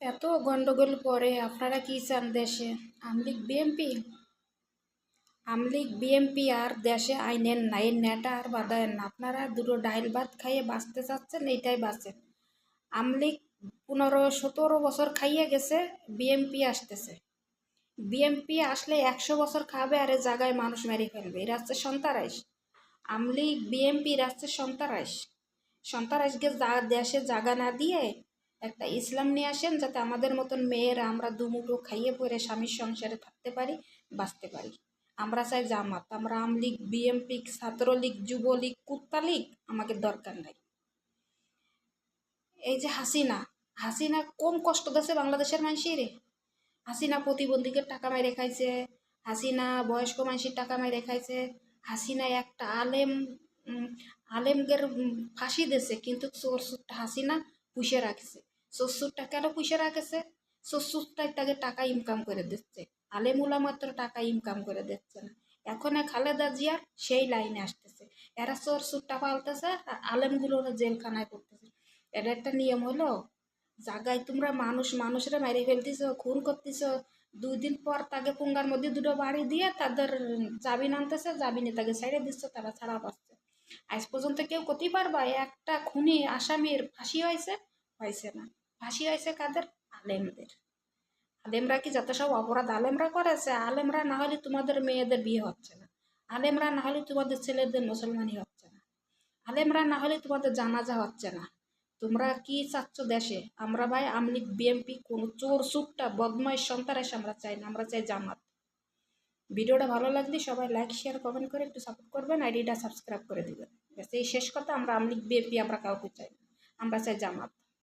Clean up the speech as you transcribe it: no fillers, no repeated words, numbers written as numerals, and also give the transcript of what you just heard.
এত গন্ডগোল পরে আপনারা কি চান দেশে? আমলিগ বিএমপি আর দেশে আইনেন না, এই নেটা আর বাধায়েন না। আপনারা দুটো ডাইল ভাত খাইয়ে বাঁচতে চাচ্ছেন, এইটাই বাঁচেন। আমলিগ 15-17 বছর খাইয়ে গেছে, বিএমপি আসতেছে। বিএমপি আসলে 100 বছর খাবে আর এ জায়গায় মানুষ মেরে ফেলবে। এরা হচ্ছে সন্ত্রাস। আমলিগ বিএমপি এরা হচ্ছে সন্ত্রাস। সন্ত্রাসকে দেশে জাগা না দিয়ে একটা ইসলাম নিয়ে আসেন, যাতে আমাদের মতন মেয়েরা আমরা দুমুঠো খাইয়ে পরে স্বামীর সংসারে থাকতে পারি, বাঁচতে পারি। আমরা চাই জামাত। আমরা আমলিগ বিএমপি ছাত্রলীগ যুবলীগ কুত্তা লীগ আমাকে দরকার নাই। এই যে হাসিনা, হাসিনা কম কষ্ট দিয়েছে বাংলাদেশের মানুষের। হাসিনা প্রতিবন্ধীকে টাকা মাইরে খাইছে, হাসিনা বয়স্ক মানুষের টাকা মাইরে খাইছে, হাসিনা একটা আলেমদের ফাঁসি দিয়েছে, কিন্তু চোর সুরটা হাসিনা পুষে রাখছে। চোর সুরটা কেন পুষে রাখেছে? চোর সুরটাই তাকে টাকা ইনকাম করে দিচ্ছে, আলেমুলা মাত্র টাকা ইনকাম করে দিচ্ছে না। এখন খালেদা জিয়ার সেই লাইনে আসতেছে, এরা চোর সুরটা পালতেছে আর আলেমগুলোর জেলখানায় করতেছে। এটা একটা নিয়ম হলো? জাগায় তোমরা মানুষরা মেরে ফেলতেছ, খুন করতেছ, 2 দিন পর তাকে পুঙ্গার মধ্যে দুটো বাড়ি দিয়ে তাদের জামিন আনতেছে, জামিনে তাকে ছেড়ে দিচ্ছে, তারা ছাড়া পাচ্ছে। আজ পর্যন্ত কেউ করতে পারবা একটা খুনি আসামির ফাঁসি হয়েছে? হয়েছে না। ফাঁসি হয়েছে কাদের? আলেমদের। আলেমরা কি যত সব অপরাধ আলেমরা করেছে? আলেমরা না হলে তোমাদের মেয়েদের বিয়ে হচ্ছে না, আলেমরা না হলে তোমাদের ছেলেদের মুসলমানি হচ্ছে না, আলেমরা না হলে তোমাদের জানাজা হচ্ছে না। তোমরা কি চাচ্ছ দেশে? আমরা ভাই আমলিগ বিএমপি কোন চোর সুট্টা বদমাইশ সন্ত্রাস আমরা চাই না, আমরা চাই জামাত। ভিডিওটা ভালো লাগলে সবাই লাইক শেয়ার কমেন্ট করে একটু সাপোর্ট করবেন, আইডিটা সাবস্ক্রাইব করে দিবেন। এই শেষ কথা, আমরা আমলিগ বিএমপি আমরা কাউকে চাই না, আমরা চাই জামাত।